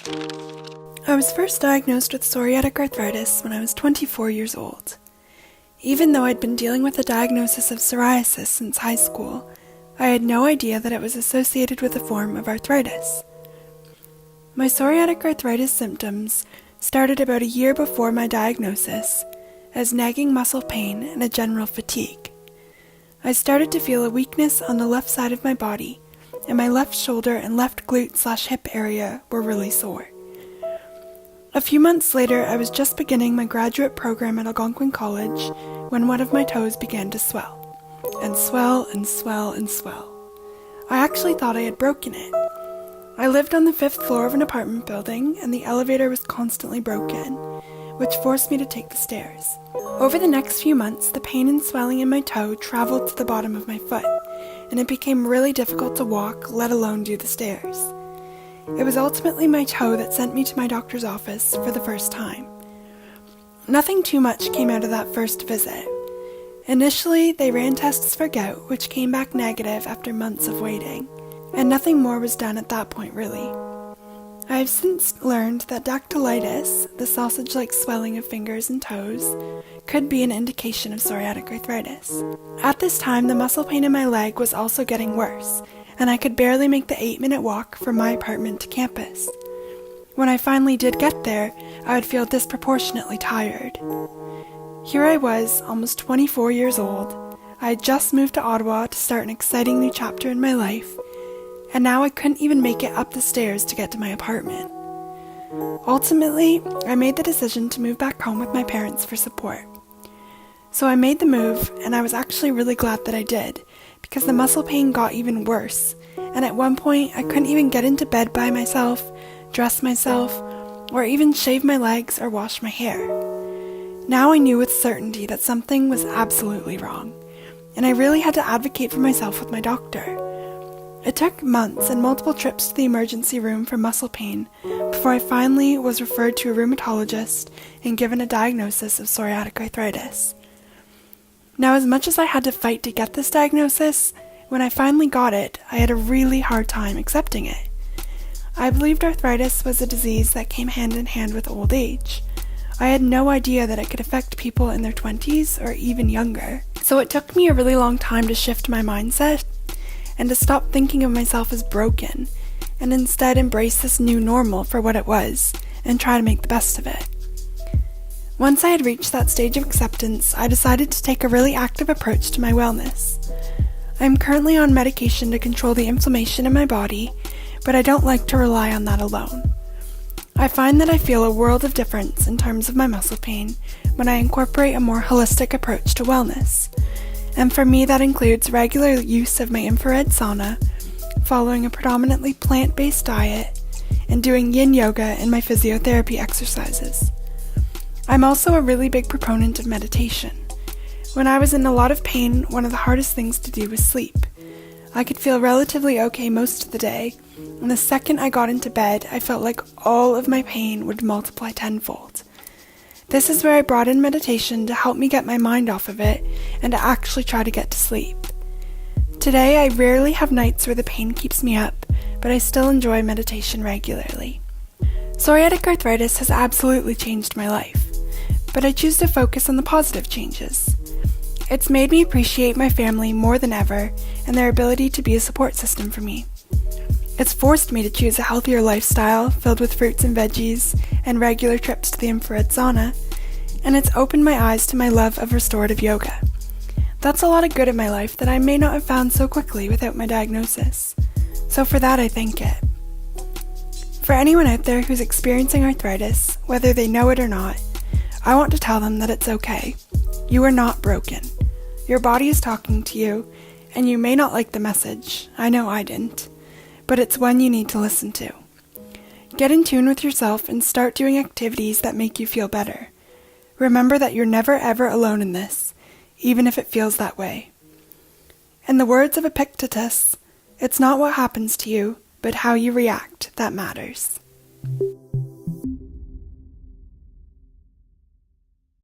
I was first diagnosed with psoriatic arthritis when I was 24 years old. Even though I'd been dealing with a diagnosis of psoriasis since high school, I had no idea that it was associated with a form of arthritis. My psoriatic arthritis symptoms started about a year before my diagnosis as nagging muscle pain and a general fatigue. I started to feel a weakness on the left side of my body, and my left shoulder and left glute/hip area were really sore. A few months later, I was just beginning my graduate program at Algonquin College when one of my toes began to swell, and swell and swell and swell. I actually thought I had broken it. I lived on the 5th floor of an apartment building, and the elevator was constantly broken, which forced me to take the stairs. Over the next few months, the pain and swelling in my toe traveled to the bottom of my foot, and it became really difficult to walk, let alone do the stairs. It was ultimately my toe that sent me to my doctor's office for the first time. Nothing too much came out of that first visit. Initially, they ran tests for gout, which came back negative after months of waiting, and nothing more was done at that point really. I have since learned that dactylitis, the sausage-like swelling of fingers and toes, could be an indication of psoriatic arthritis. At this time, the muscle pain in my leg was also getting worse, and I could barely make the 8-minute walk from my apartment to campus. When I finally did get there, I would feel disproportionately tired. Here I was, almost 24 years old. I had just moved to Ottawa to start an exciting new chapter in my life, and now I couldn't even make it up the stairs to get to my apartment. Ultimately, I made the decision to move back home with my parents for support. So I made the move, and I was actually really glad that I did, because the muscle pain got even worse, and at one point I couldn't even get into bed by myself, dress myself, or even shave my legs or wash my hair. Now I knew with certainty that something was absolutely wrong, and I really had to advocate for myself with my doctor. It took months and multiple trips to the emergency room for muscle pain before I finally was referred to a rheumatologist and given a diagnosis of psoriatic arthritis. Now, as much as I had to fight to get this diagnosis, when I finally got it, I had a really hard time accepting it. I believed arthritis was a disease that came hand in hand with old age. I had no idea that it could affect people in their 20s or even younger. So it took me a really long time to shift my mindset and to stop thinking of myself as broken, and instead embrace this new normal for what it was, and try to make the best of it. Once I had reached that stage of acceptance, I decided to take a really active approach to my wellness. I am currently on medication to control the inflammation in my body, but I don't like to rely on that alone. I find that I feel a world of difference in terms of my muscle pain when I incorporate a more holistic approach to wellness. And for me, that includes regular use of my infrared sauna, following a predominantly plant-based diet, and doing yin yoga and my physiotherapy exercises. I'm also a really big proponent of meditation. When I was in a lot of pain, one of the hardest things to do was sleep. I could feel relatively okay most of the day, and the second I got into bed, I felt like all of my pain would multiply tenfold. This is where I brought in meditation to help me get my mind off of it and to actually try to get to sleep. Today, I rarely have nights where the pain keeps me up, but I still enjoy meditation regularly. Psoriatic arthritis has absolutely changed my life, but I choose to focus on the positive changes. It's made me appreciate my family more than ever and their ability to be a support system for me. It's forced me to choose a healthier lifestyle filled with fruits and veggies and regular trips to the infrared sauna, and it's opened my eyes to my love of restorative yoga. That's a lot of good in my life that I may not have found so quickly without my diagnosis, so for that I thank it. For anyone out there who's experiencing arthritis, whether they know it or not, I want to tell them that it's okay. You are not broken. Your body is talking to you, and you may not like the message. I know I didn't. But it's one you need to listen to. Get in tune with yourself and start doing activities that make you feel better. Remember that you're never ever alone in this, even if it feels that way. In the words of Epictetus, it's not what happens to you, but how you react that matters.